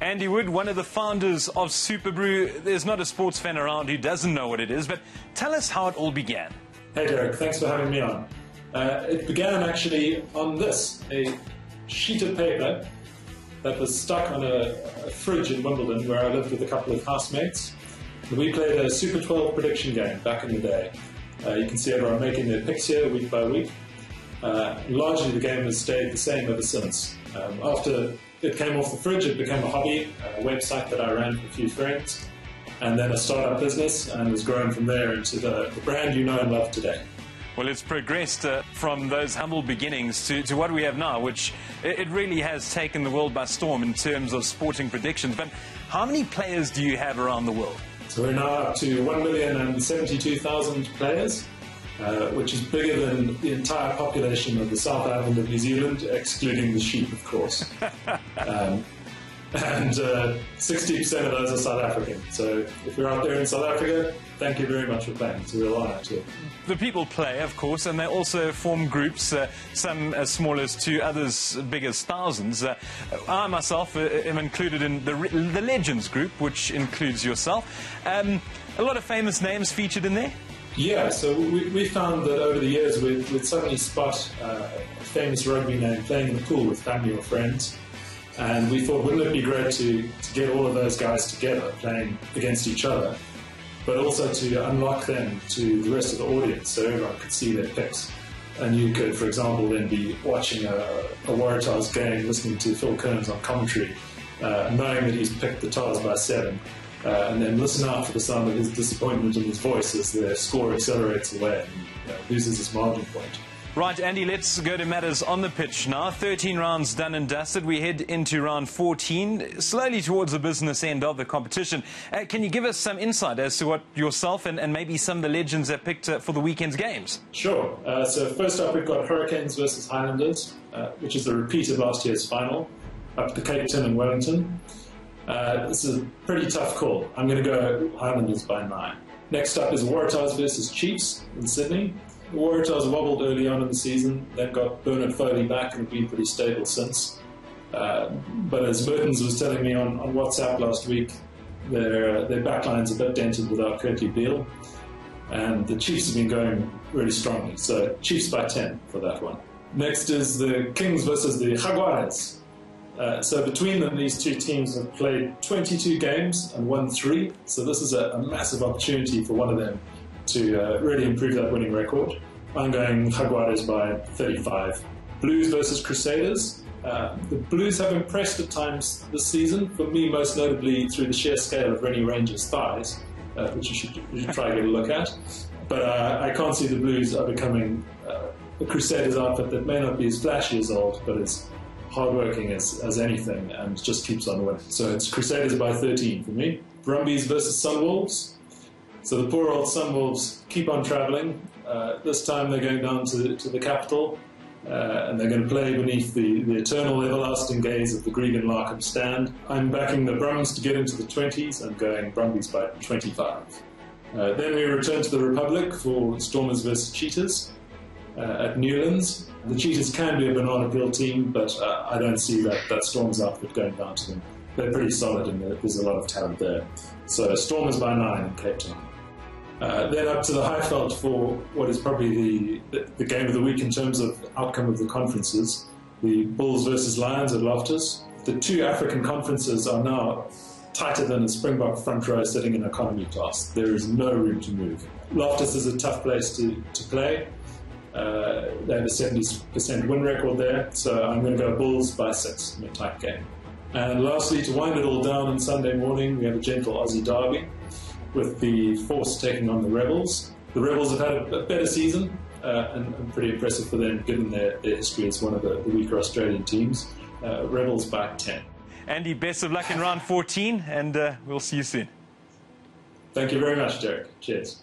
Andy Wood, one of the founders of SuperBru. There's not a sports fan around who doesn't know what it is, but tell us how it all began. Hey Derek, thanks for having me on. It began actually on this, a sheet of paper that was stuck on a fridge in Wimbledon where I lived with a couple of housemates. We played a Super 12 prediction game back in the day. You can see everyone making their picks here week by week. Largely the game has stayed the same ever since. After it came off the fridge, it became a hobby, a website that I ran with a few friends, and then a startup business, and has grown from there into the brand you know and love today. Well, it's progressed from those humble beginnings to what we have now, which it really has taken the world by storm in terms of sporting predictions. But how many players do you have around the world? So we're now up to 1,072,000 players, which is bigger than the entire population of the South Island of New Zealand, excluding the sheep, of course. And 60% of those are South African. So if you're out there in South Africa, thank you very much for playing. It's a real honor too. The people play, of course, and they also form groups, some as small as 2, others big as thousands. I myself am included in the Legends group, which includes yourself. A lot of famous names featured in there? Yeah, so we found that over the years we'd suddenly spot a famous rugby name playing in the pool with family or friends. And we thought, wouldn't it be great to get all of those guys together playing against each other, but also to unlock them to the rest of the audience so everyone could see their picks. And you could, for example, then be watching a Waratahs game, listening to Phil Kearns on commentary, knowing that he's picked the Tars by 7, and then listen out for the sound of his disappointment in his voice as their score accelerates away and loses his margin point. Right, Andy, let's go to matters on the pitch now. 13 rounds done and dusted. We head into round 14, slowly towards the business end of the competition. Can you give us some insight as to what yourself and maybe some of the legends have picked for the weekend's games? Sure. So first up, we've got Hurricanes versus Highlanders, which is a repeat of last year's final, up at the Cape Town in Wellington. This is a pretty tough call. I'm going to go Highlanders by 9. Next up is Waratahs versus Chiefs in Sydney. The Waratahs wobbled early on in the season, then got Bernard Foley back and have been pretty stable since. But as Mertens was telling me on WhatsApp last week, their backline's a bit dented without Kurtley Beale, and the Chiefs have been going really strongly. So Chiefs by 10 for that one. Next is the Kings versus the Jaguares. So between them, these two teams have played 22 games and won 3. So this is a massive opportunity for one of them to really improve that winning record. I'm going Jaguares by 35. Blues versus Crusaders. The Blues have impressed at times this season, for me most notably through the sheer scale of Rennie Ranger's thighs, which you should try to get a look at. But I can't see the Blues are becoming a Crusaders outfit that may not be as flashy as old, but as hardworking as anything, and just keeps on winning. So it's Crusaders by 13 for me. Brumbies versus Sunwolves. So the poor old Sunwolves keep on travelling. This time they're going down to the capital, and they're going to play beneath the eternal, everlasting gaze of the Gregan Larkham stand. I'm backing the Brums to get into the 20s and going Brumbies by 25. Then we return to the Republic for Stormers versus Cheetahs at Newlands. The Cheetahs can be a banana peel team, but I don't see that Stormers outfit going down to them. They're pretty solid and there's a lot of talent there. So Stormers by 9 in Cape Town. Then up to the Highveld for what is probably the game of the week in terms of outcome of the conferences. The Bulls versus Lions at Loftus. The 2 African conferences are now tighter than a Springbok front row sitting in economy class. There is no room to move. Loftus is a tough place to play. They have a 70% win record there, so I'm going to go Bulls by 6 in a tight game. And lastly, to wind it all down on Sunday morning, we have a gentle Aussie derby with the Force taking on the Rebels. The Rebels have had a better season, and pretty impressive for them given their history as one of the weaker Australian teams. Rebels by 10. Andy, best of luck in round 14, and we'll see you soon. Thank you very much, Derek. Cheers.